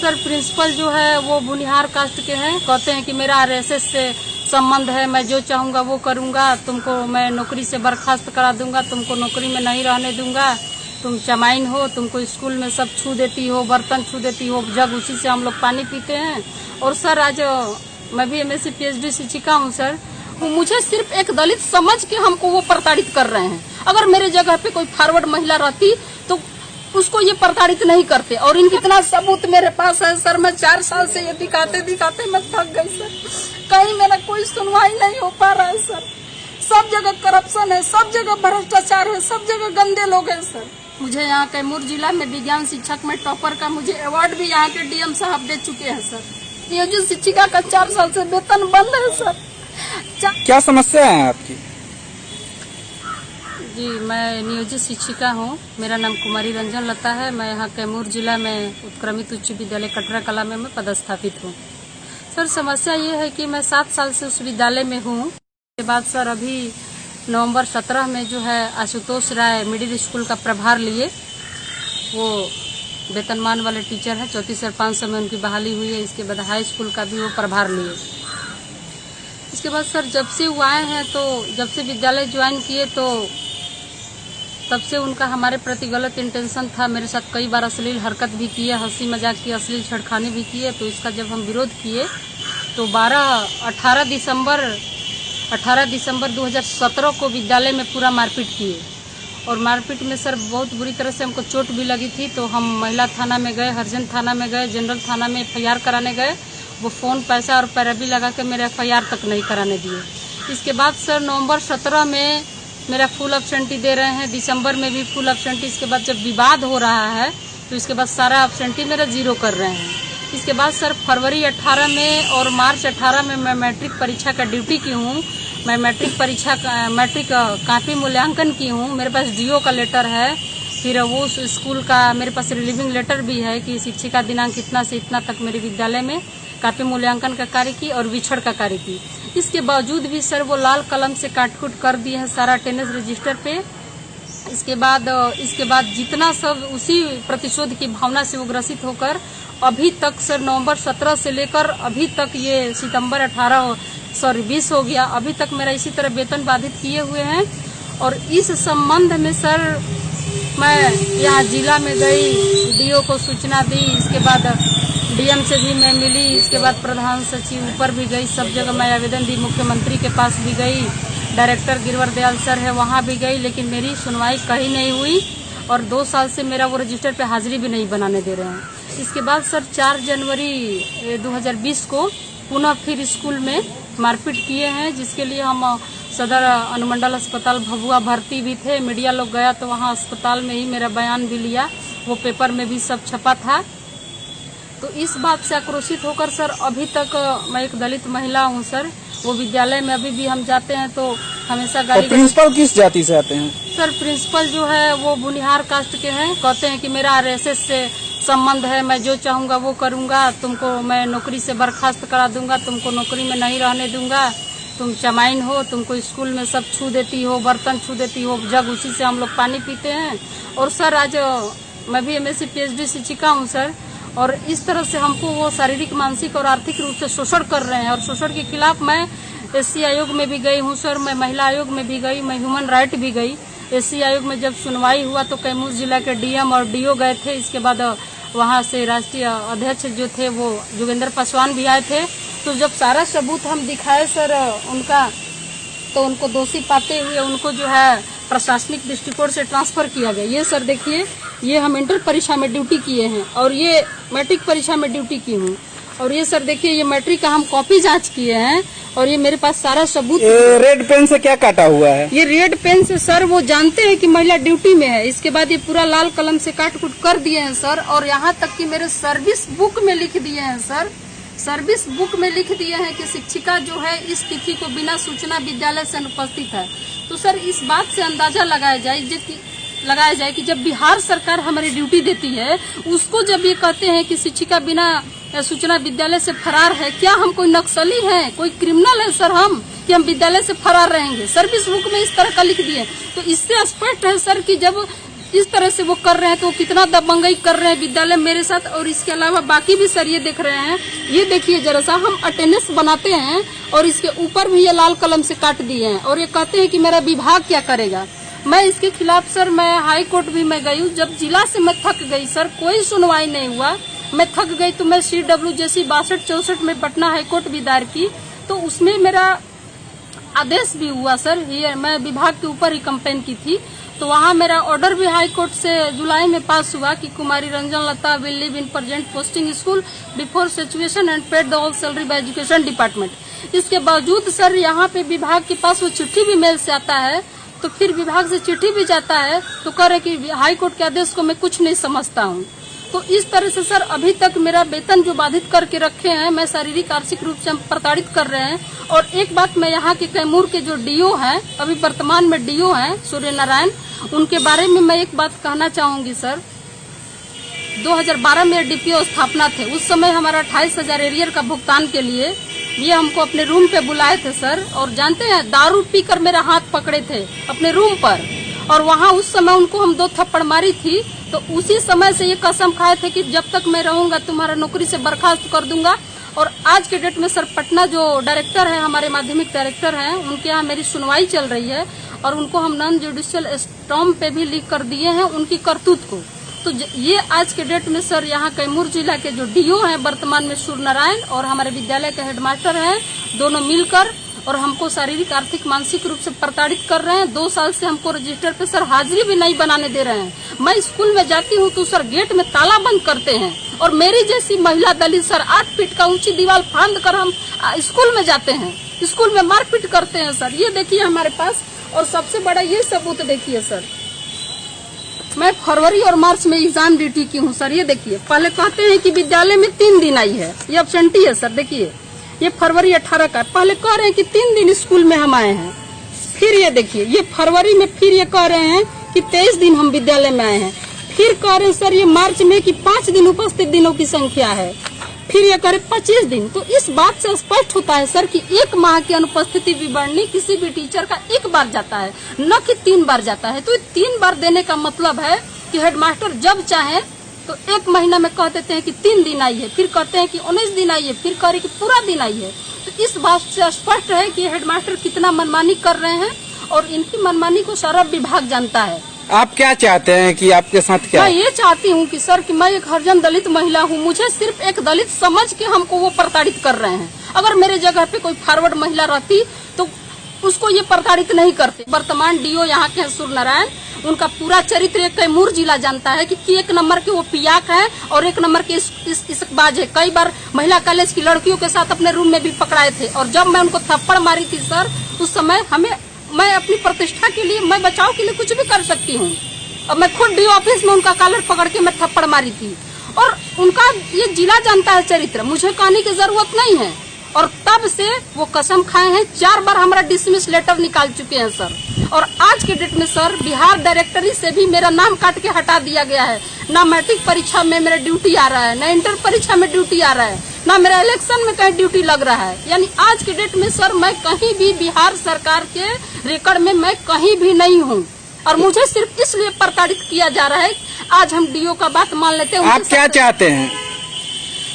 Sir principal जो है वो बुनिहार कास्ट के हैं। कहते हैं कि मेरा आरएसएस से संबंध है, मैं जो चाहूँगा वो करूँगा, तुमको मैं नौकरी से बर्खास्त करा दूंगा, तुमको नौकरी में नहीं रहने दूंगा, तुम चमाइन हो, तुमको स्कूल में सब छू देती हो, बर्तन छू देती हो, जग उसी से हम लोग पानी पीते हैं। और सर आज मैं भी एमएससी पीएचडी शिक्षिका हूँ सर, वो मुझे सिर्फ एक दलित समझ के हमको वो प्रताड़ित कर रहे हैं। अगर मेरे जगह पे कोई फॉरवर्ड महिला रहती तो उसको ये प्रताड़ित नहीं करते। और इनकी इतना सबूत मेरे पास है सर, मैं 4 साल से ये दिखाते दिखाते मैं थक गई सर। कहीं मेरा कोई सुनवाई नहीं हो पा रहा है सर। सब जगह करप्शन है, सब जगह भ्रष्टाचार है, सब जगह गंदे लोग हैं सर। मुझे यहाँ कैमूर जिला में विज्ञान शिक्षक में टॉपर का मुझे अवार्ड भी यहाँ के डीएम साहब दे चुके हैं सर। नियोजित शिक्षिका का 4 साल से वेतन बंद है सर। क्या समस्या है आपकी? जी, मैं नियोजित शिक्षिका हूँ। मेरा नाम कुमारी रंजन लता है। मैं यहाँ कैमूर जिला में उत्क्रमित उच्च विद्यालय कटरा कला में मैं पदस्थापित हूँ। सर समस्या ये है कि मैं 7 साल से उस विद्यालय में हूँ। के बाद सर अभी नवंबर 17 में जो है आशुतोष राय मिडिल स्कूल का प्रभार लिए। वो वेतनमान वाले टीचर है, 34,500 में उनकी बहाली हुई है। इसके बाद हाई स्कूल का भी वो प्रभार लिए। इसके बाद सर जब से वो आए हैं तो जब से विद्यालय ज्वाइन किए तो तब से उनका हमारे प्रति गलत इंटेंशन था। मेरे साथ कई बार अश्लील हरकत भी किए, हंसी मजाक की, अश्लील छेड़खानी भी किए। तो इसका जब हम विरोध किए तो 18 दिसंबर 2017 को विद्यालय में पूरा मारपीट किए। और मारपीट में सर बहुत बुरी तरह से हमको चोट भी लगी थी। तो हम महिला थाना में गए, हरिजन थाना में गए, जनरल थाना में एफआईआर कराने गए। वो फ़ोन, पैसा और पैरवी लगा के मेरे एफआईआर तक नहीं कराने दिए। इसके बाद सर नवंबर 17 में मेरा फुल एब्सेंटी दे रहे हैं, दिसंबर में भी फुल एब्सेंटी। इसके बाद जब विवाद हो रहा है तो इसके बाद सारा एब्सेंटी मेरा 0 कर रहे हैं। इसके बाद सर फरवरी 18 में और मार्च 18 में मैं मैट्रिक परीक्षा का ड्यूटी की हूँ। मैं मैट्रिक कापी मूल्यांकन की हूँ। मेरे पास डीओ का लेटर है, फिर वो स्कूल का मेरे पास रिलीविंग लेटर भी है कि शिक्षिका दिनांक इतना से इतना तक मेरे विद्यालय में कापी मूल्यांकन का कार्य की और विछड़ का कार्य की। इसके बावजूद भी सर वो लाल कलम से काट-कूट कर दिए हैं सारा अटेंडेंस रजिस्टर पे। इसके बाद जितना सब उसी प्रतिशोध की भावना से वो ग्रसित होकर अभी तक सर नवंबर 17 से लेकर अभी तक ये सितंबर 20 हो गया, अभी तक मेरा इसी तरह वेतन बाधित किए हुए हैं। और इस संबंध में सर मैं यहाँ जिला में गई, डीओ को सूचना दी। इसके बाद डीएम से भी मैं मिली। इसके बाद प्रधान सचिव ऊपर भी गई, सब जगह मैं आवेदन दी। मुख्यमंत्री के पास भी गई, डायरेक्टर गिरवर दयाल सर है वहाँ भी गई, लेकिन मेरी सुनवाई कहीं नहीं हुई। और 2 साल से मेरा वो रजिस्टर पे हाजिरी भी नहीं बनाने दे रहे हैं। इसके बाद सर 4 जनवरी 2020 को पुनः फिर स्कूल में मारपीट किए हैं, जिसके लिए हम सदर अनुमंडल अस्पताल भभुआ भर्ती भी थे। मीडिया लोग गया तो वहाँ अस्पताल में ही मेरा बयान भी लिया, वो पेपर में भी सब छपा था। तो इस बात से आक्रोशित होकर सर अभी तक मैं एक दलित महिला हूँ सर। वो विद्यालय में अभी भी हम जाते हैं तो हमेशा गाली। प्रिंसिपल किस जाति से आते हैं? सर प्रिंसिपल जो है वो बुनिहार कास्ट के हैं। कहते हैं कि मेरा आरएसएस से संबंध है, मैं जो चाहूँगा वो करूँगा, तुमको मैं नौकरी से बर्खास्त करा दूंगा, तुमको नौकरी में नहीं रहने दूंगा, तुम चमाइन हो, तुमको स्कूल में सब छू देती हो, बर्तन छू देती हो, जग उसी से हम लोग पानी पीते हैं। और सर आज मैं भी एमएससी पीएचडी शिक्षिका हूँ सर। और इस तरह से हमको वो शारीरिक, मानसिक और आर्थिक रूप से शोषण कर रहे हैं। और शोषण के खिलाफ मैं एससी आयोग में भी गई हूँ सर, मैं महिला आयोग में भी गई, मैं ह्यूमन राइट भी गई। एससी आयोग में जब सुनवाई हुआ तो कैमूर जिला के डीएम और डीओ गए थे। इसके बाद वहाँ से राष्ट्रीय अध्यक्ष जो थे वो जोगेंद्र पासवान भी आए थे। तो जब सारा सबूत हम दिखाए सर उनका, तो उनको दोषी पाते हुए उनको जो है प्रशासनिक दृष्टिकोण से ट्रांसफर किया गया। ये सर देखिए, ये हम इंटर परीक्षा में ड्यूटी किए हैं और ये मैट्रिक परीक्षा में ड्यूटी की हूँ। और ये सर देखिए, ये मैट्रिक का हम कॉपी जांच किए हैं और ये मेरे पास सारा सबूत। रेड पेन से क्या काटा हुआ है? ये रेड पेन से सर वो जानते हैं कि महिला ड्यूटी में है। इसके बाद ये पूरा लाल कलम से काट-कूट कर दिए हैं सर। और यहाँ तक कि मेरे सर्विस बुक में लिख दिए हैं सर, सर्विस बुक में लिख दिए हैं कि शिक्षिका जो है इस तिथि को बिना सूचना विद्यालय से अनुपस्थित है। तो सर इस बात से अंदाजा लगाया जाए कि जब बिहार सरकार हमारी ड्यूटी देती है, उसको जब ये कहते हैं कि शिक्षिका बिना सूचना विद्यालय से फरार है, क्या हम कोई नक्सली हैं, कोई क्रिमिनल है सर हम कि हम विद्यालय से फरार रहेंगे? सर्विस बुक में इस तरह का लिख दिए। तो इससे स्पष्ट है सर कि जब इस तरह से वो कर रहे हैं तो कितना दबंगई कर रहे हैं विद्यालय मेरे साथ। और इसके अलावा बाकी भी सर ये देख रहे हैं, ये देखिए जरा सा, हम अटेंडेंस बनाते हैं और इसके ऊपर भी ये लाल कलम से काट दिए हैं और ये कहते हैं कि मेरा विभाग क्या करेगा। मैं इसके खिलाफ सर मैं हाई कोर्ट भी मैं गई हूँ। जब जिला से मैं थक गई सर, कोई सुनवाई नहीं हुआ, मैं थक गई तो मैं CWJC 6264 में पटना हाई कोर्ट भी दायर की, तो उसमें मेरा आदेश भी हुआ सर। ये मैं विभाग के ऊपर ही कंप्लेन की थी, तो वहाँ मेरा ऑर्डर भी हाई कोर्ट से जुलाई में पास हुआ कि Kumari Ranjan Lata will live in present posting school before situation and paid the all salary by education department. इसके बावजूद सर यहाँ पे विभाग के पास वो चिट्ठी भी मेल से आता है, तो फिर विभाग से चिट्ठी भी जाता है तो कह रहे कि हाई कोर्ट के आदेश को मैं कुछ नहीं समझता हूँ। तो इस तरह से सर अभी तक मेरा वेतन जो बाधित करके रखे हैं, मैं शारीरिक आर्थिक रूप से प्रताड़ित कर रहे हैं। और एक बात मैं यहाँ के कैमूर के जो DO हैं, अभी वर्तमान में DO हैं सूर्य नारायण, उनके बारे में मैं एक बात कहना चाहूंगी सर। 2012 में DPO स्थापना थे, उस समय हमारा 28,000 एरियर का भुगतान के लिए ये हमको अपने रूम पे बुलाए थे सर। और जानते हैं दारू पीकर मेरा हाथ पकड़े थे अपने रूम पर, और वहाँ उस समय उनको हम 2 थप्पड़ मारी थी। तो उसी समय से ये कसम खाए थे कि जब तक मैं रहूंगा तुम्हारा नौकरी से बर्खास्त कर दूंगा। और आज के डेट में सर पटना जो डायरेक्टर है, हमारे माध्यमिक डायरेक्टर हैं, उनके यहाँ मेरी सुनवाई चल रही है और उनको हम नॉन जुडिशियल स्टॉम्प पे भी लिख कर दिए हैं उनकी करतूत को। तो ये आज के डेट में सर यहाँ कैमूर जिला के जो DO हैं वर्तमान में सूर्य नारायण और हमारे विद्यालय के हेडमास्टर हैं, दोनों मिलकर और हमको शारीरिक आर्थिक मानसिक रूप से प्रताड़ित कर रहे हैं। 2 साल से हमको रजिस्टर पे सर हाजिरी भी नहीं बनाने दे रहे हैं। मैं स्कूल में जाती हूँ तो सर गेट में ताला बंद करते हैं और मेरी जैसी महिला दलित सर 8 फीट का ऊंची दीवार फांद कर हम स्कूल में जाते हैं, स्कूल में मारपीट करते हैं सर। ये देखिए हमारे पास, और सबसे बड़ा ये सबूत देखिए सर, मैं फरवरी और मार्च में एग्जाम ड्यूटी की हूँ सर। ये देखिए, पहले कहते हैं कि विद्यालय में 3 दिन आई है, ये एब्सेंटी है सर। देखिए ये फरवरी 18 का, पहले कह रहे हैं कि 3 दिन स्कूल में हम आए हैं। फिर ये देखिए ये फरवरी में फिर ये कह रहे हैं कि 23 दिन हम विद्यालय में आए हैं। फिर कह रहे हैं सर ये मार्च में कि 5 दिन उपस्थित दिनों की संख्या है। फिर ये कह रहे 25 दिन। तो इस बात से स्पष्ट होता है सर कि 1 माह की अनुपस्थिति विवरणी किसी भी टीचर का 1 बार जाता है, न कि 3 बार जाता है। तो 3 बार देने का मतलब है कि हेडमास्टर जब चाहे तो 1 महीना में कह देते हैं कि 3 दिन आई है, फिर कहते हैं कि 19 दिन आई है, फिर कह रहे कि पूरा दिन आई है। तो इस बात से स्पष्ट है कि हेडमास्टर कितना मनमानी कर रहे हैं और इनकी मनमानी को सारा विभाग जानता है। आप क्या चाहते हैं कि आपके साथ क्या? मैं ये चाहती हूँ कि सर कि मैं एक हरिजन दलित महिला हूँ, मुझे सिर्फ एक दलित समझ के हमको वो प्रताड़ित कर रहे हैं। अगर मेरे जगह पे कोई फॉरवर्ड महिला रहती तो उसको ये प्रताड़ित नहीं करते। वर्तमान DO यहाँ के सूर्य नारायण, उनका पूरा चरित्र कैमूर जिला जानता है कि 1 नंबर के वो पियाक है और 1 नंबर के इसकबाज है। कई बार महिला कॉलेज की लड़कियों के साथ अपने रूम में भी पकड़ाए थे। और जब मैं उनको थप्पड़ मारी थी सर, उस समय मैं अपनी प्रतिष्ठा के लिए, मैं बचाव के लिए कुछ भी कर सकती हूँ। अब मैं खुद DO ऑफिस में उनका कॉलर पकड़ के मैं थप्पड़ मारी थी। और उनका ये जिला जानता है चरित्र, मुझे कहने की जरूरत नहीं है। और तब से वो कसम खाए हैं, 4 बार हमारा डिसमिस लेटर निकाल चुके हैं सर। और आज के डेट में सर बिहार डायरेक्टरी से भी मेरा नाम काट के हटा दिया गया है। ना मैट्रिक परीक्षा में मेरा ड्यूटी आ रहा है, ना इंटर परीक्षा में ड्यूटी आ रहा है, ना मेरा इलेक्शन में कहीं ड्यूटी लग रहा है। यानी आज के डेट में सर मैं कहीं भी बिहार सरकार के रिकॉर्ड में मैं कहीं भी नहीं हूँ। और मुझे सिर्फ इसलिए प्रताड़ित किया जा रहा है। आज हम DO का बात मान लेते हैं। आप क्या चाहते हैं?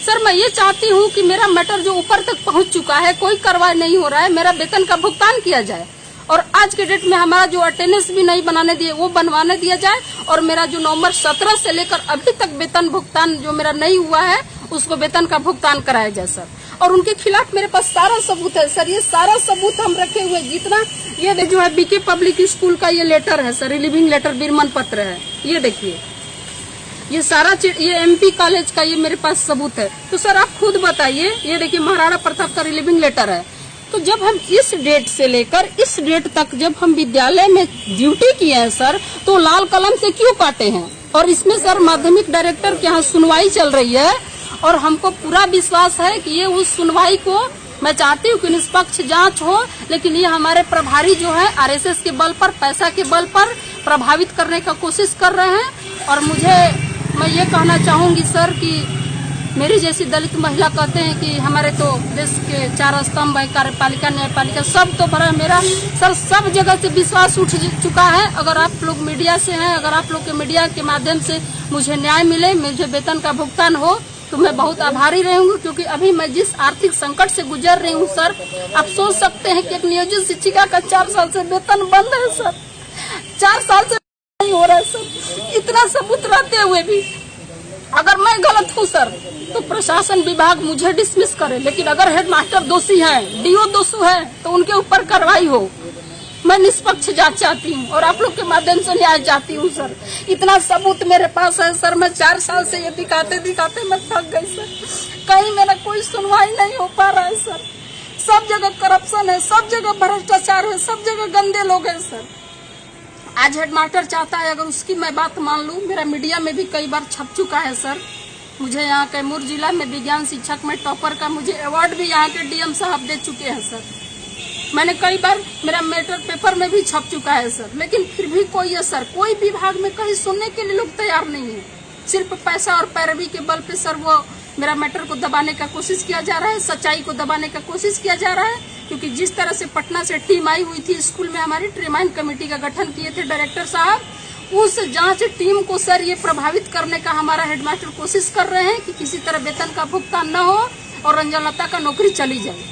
सर मैं ये चाहती हूँ कि मेरा मैटर जो ऊपर तक पहुँच चुका है, कोई कार्रवाई नहीं हो रहा है, मेरा वेतन का भुगतान किया जाए। और आज के डेट में हमारा जो अटेंडेंस भी नहीं बनाने दिए वो बनवाने दिया जाए। और मेरा जो नवंबर 17 से लेकर अभी तक वेतन भुगतान जो मेरा नहीं हुआ है, उसको वेतन का भुगतान कराया जाए सर। और उनके खिलाफ मेरे पास सारा सबूत है सर। ये सारा सबूत हम रखे हुए, जितना ये जो है BK पब्लिक स्कूल का ये लेटर है सर, रिलीविंग लेटर, विरमन पत्र है। ये देखिए ये सारा ये MP कॉलेज का ये मेरे पास सबूत है। तो सर आप खुद बताइए, ये देखिए महाराणा प्रताप का रिलीविंग लेटर है। तो जब हम इस डेट से लेकर इस डेट तक जब हम विद्यालय में ड्यूटी किए हैं सर, तो लाल कलम से क्यों काटे हैं? और इसमें सर माध्यमिक डायरेक्टर के यहाँ सुनवाई चल रही है और हमको पूरा विश्वास है कि ये उस सुनवाई को, मैं चाहती हूँ कि निष्पक्ष जांच हो, लेकिन ये हमारे प्रभारी जो है RSS के बल पर, पैसा के बल पर प्रभावित करने का कोशिश कर रहे हैं। और मैं ये कहना चाहूंगी सर कि मेरी जैसी दलित महिला कहते हैं कि हमारे तो देश के 4 स्तंभ है, कार्यपालिका, न्यायपालिका, सब तो भरा। मेरा सर सब जगह से विश्वास उठ चुका है। अगर आप लोग मीडिया से हैं, अगर आप लोग के मीडिया के माध्यम से मुझे न्याय मिले, मुझे वेतन का भुगतान हो, तो मैं बहुत आभारी रहूंगी। क्योंकि अभी मैं जिस आर्थिक संकट से गुजर रही हूँ सर, आप सोच सकते हैं कि एक नियोजित शिक्षिका का 4 साल से वेतन बंद है सर, 4 साल से नहीं हो रहा है सर। इतना सबूत रहते हुए भी अगर मैं गलत हूँ सर, तो प्रशासन विभाग मुझे डिसमिस करे, लेकिन अगर हेडमास्टर दोषी है, डीओ दोषी है, तो उनके ऊपर कार्रवाई हो। मैं निष्पक्ष जांच चाहती हूँ और आप लोग के माध्यम से न्याय चाहती हूँ सर। इतना सबूत मेरे पास है सर। मैं 4 साल से ये दिखाते दिखाते मैं थक गई सर। कहीं मेरा कोई सुनवाई नहीं हो पा रहा है सर। सब जगह करप्शन है, सब जगह भ्रष्टाचार है, सब जगह गंदे लोग हैं सर। आज हेडमास्टर चाहता है, अगर उसकी मैं बात मान लूं, मेरा मीडिया में भी कई बार छप चुका है सर। मुझे यहाँ कैमूर जिला में विज्ञान शिक्षक में टॉपर का मुझे अवार्ड भी यहाँ के डीएम साहब दे चुके हैं सर। मैंने कई बार, मेरा मैटर पेपर में भी छप चुका है सर। लेकिन फिर भी कोई है सर, कोई विभाग में कहीं सुनने के लिए लोग तैयार नहीं है। सिर्फ पैसा और पैरवी के बल पे सर वो मेरा मैटर को दबाने का कोशिश किया जा रहा है, सच्चाई को दबाने का कोशिश किया जा रहा है। क्योंकि जिस तरह से पटना से टीम आई हुई थी स्कूल में, हमारी ट्रिमाइन कमेटी का गठन किए थे डायरेक्टर साहब, उस जांच टीम को सर ये प्रभावित करने का हमारा हेडमास्टर कोशिश कर रहे हैं कि किसी तरह वेतन का भुगतान न हो और रंजन लता का नौकरी चली जाए।